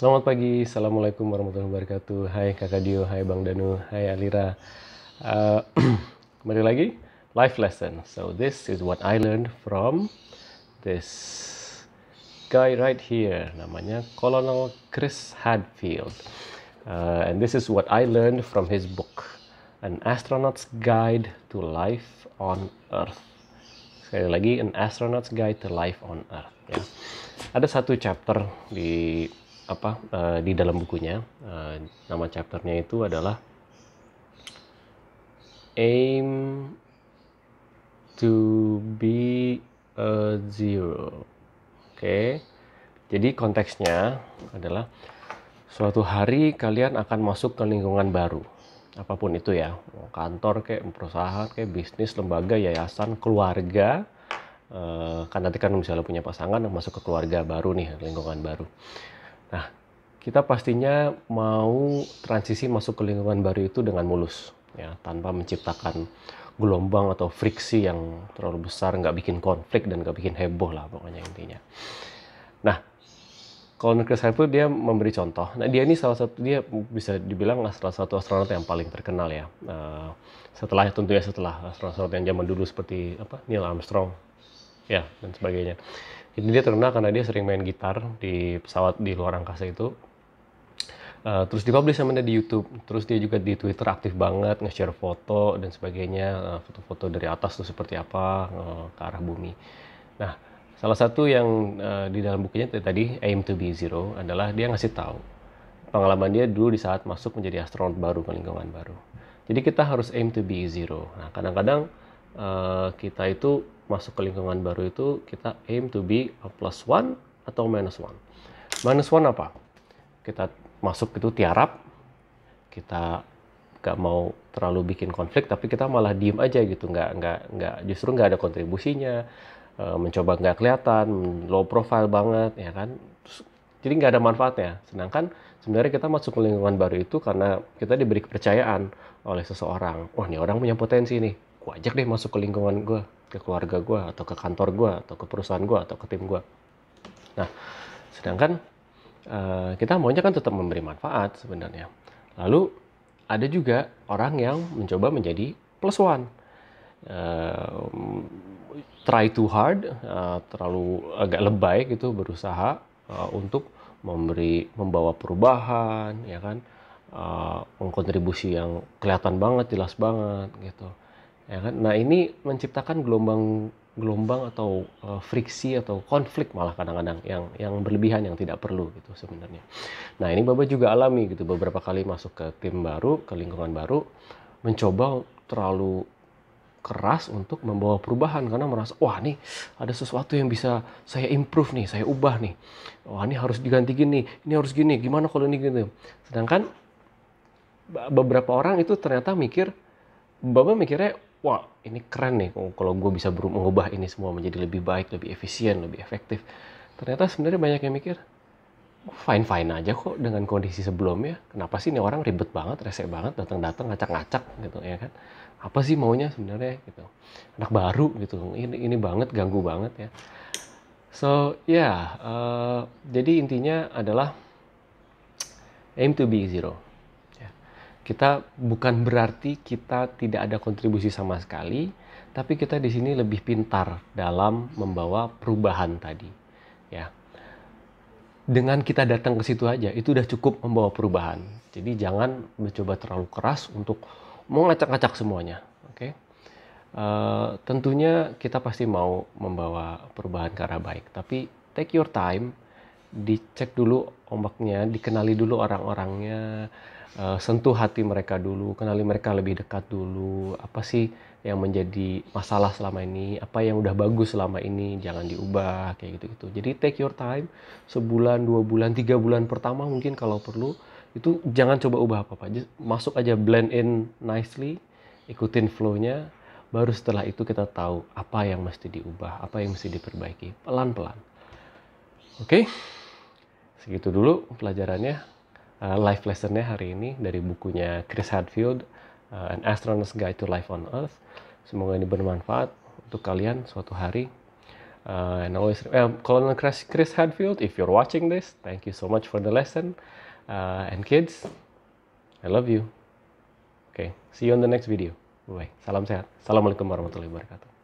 Selamat pagi, Assalamualaikum warahmatullahi wabarakatuh. Hai Kakak Dio, hai Bang Danu, hai Alira. Uh, Kembali lagi, life lesson. So this is what I learned from this guy right here. Namanya Colonel Chris Hadfield. And this is what I learned from his book, An Astronaut's Guide to Life on Earth. Sekali lagi, An Astronaut's Guide to Life on Earth. Ya. Ada satu chapter di dalam bukunya. Nama chapternya itu adalah Aim to be a Zero. Oke. Jadi konteksnya adalah suatu hari kalian akan masuk ke lingkungan baru. Apapun itu ya, kantor kayak perusahaan kayak bisnis, lembaga, yayasan, keluarga. Kan nanti kan misalnya punya pasangan masuk ke keluarga baru nih, lingkungan baru. Nah, kita pastinya mau transisi masuk ke lingkungan baru itu dengan mulus, ya, tanpa menciptakan gelombang atau friksi yang terlalu besar, nggak bikin konflik dan nggak bikin heboh lah pokoknya intinya. Nah, kalau Chris Hadfield dia memberi contoh. Nah, dia ini dia bisa dibilang salah satu astronot yang paling terkenal ya. Tentunya setelah astronot yang zaman dulu seperti Neil Armstrong, ya dan sebagainya. Jadi dia terkenal karena dia sering main gitar di pesawat di luar angkasa itu. Terus dipublish sama dia di YouTube. Terus dia juga di Twitter aktif banget, nge-share foto dan sebagainya. Foto-foto dari atas tuh seperti apa ke arah bumi. Nah, salah satu yang di dalam bukunya tadi, Aim to be Zero, adalah dia ngasih tahu pengalaman dia dulu di saat masuk menjadi astronot baru ke lingkungan baru. Jadi kita harus aim to be zero. Nah, kadang-kadang kita itu masuk ke lingkungan baru itu kita aim to be a plus one atau minus one. Minus one apa? Kita masuk itu tiarap, kita nggak mau terlalu bikin konflik, tapi kita malah diem aja gitu, justru nggak ada kontribusinya, mencoba nggak kelihatan, low profile banget, ya kan? Jadi nggak ada manfaatnya. Sedangkan sebenarnya kita masuk ke lingkungan baru itu karena kita diberi kepercayaan oleh seseorang. Wah, nih orang punya potensi nih. Gue ajak deh masuk ke lingkungan gue, ke keluarga gue, atau ke kantor gue, atau ke perusahaan gue, atau ke tim gue. Nah, sedangkan kita maunya kan tetap memberi manfaat sebenarnya. Lalu ada juga orang yang mencoba menjadi plus one. Try too hard, terlalu agak lebay gitu, berusaha untuk membawa perubahan, ya kan, mengkontribusi yang kelihatan banget, jelas banget gitu, ya kan. Nah, ini menciptakan gelombang atau friksi atau konflik malah kadang-kadang yang berlebihan, yang tidak perlu gitu sebenarnya. Nah, ini Bapak juga alami gitu, beberapa kali masuk ke tim baru, ke lingkungan baru, mencoba terlalu keras untuk membawa perubahan karena merasa, wah nih ada sesuatu yang bisa saya improve nih, saya ubah nih. Wah, ini harus diganti gini, ini harus gini, gimana kalau ini gitu. Sedangkan beberapa orang itu ternyata Bapak mikirnya, wah ini keren nih kalau gue bisa mengubah ini semua menjadi lebih baik, lebih efisien, lebih efektif. Ternyata sebenarnya banyak yang mikir, fine-fine aja kok dengan kondisi sebelumnya. Kenapa sih ini orang ribet banget, rese banget, datang-datang ngacak-ngacak gitu ya kan. Apa sih maunya sebenarnya gitu. Anak baru gitu. Ini banget, ganggu banget ya. So, jadi intinya adalah aim to be zero. Ya. Kita bukan berarti kita tidak ada kontribusi sama sekali, tapi kita di sini lebih pintar dalam membawa perubahan tadi. Ya. Dengan kita datang ke situ aja, itu udah cukup membawa perubahan. Jadi jangan mencoba terlalu keras untuk mengacak-acak semuanya. Oke? Tentunya kita pasti mau membawa perubahan ke arah baik. Tapi take your time, dicek dulu ombaknya, dikenali dulu orang-orangnya, sentuh hati mereka dulu, kenali mereka lebih dekat dulu. Apa sih yang menjadi masalah selama ini, apa yang udah bagus selama ini, jangan diubah, kayak gitu-gitu. Jadi take your time, sebulan, 2 bulan, 3 bulan pertama mungkin kalau perlu, itu jangan coba ubah apa-apa, masuk aja, blend in nicely, ikutin flow-nya, baru setelah itu kita tahu apa yang mesti diubah, apa yang mesti diperbaiki, pelan-pelan. Oke, segitu dulu pelajarannya, life lesson-nya hari ini dari bukunya Chris Hadfield, An Astronaut's Guide to Life on Earth. Semoga ini bermanfaat untuk kalian suatu hari. And always, Colonel Chris Hadfield, if you're watching this, thank you so much for the lesson. And kids, I love you. Okay, see you on the next video. Bye. Salam sehat. Assalamualaikum warahmatullahi wabarakatuh.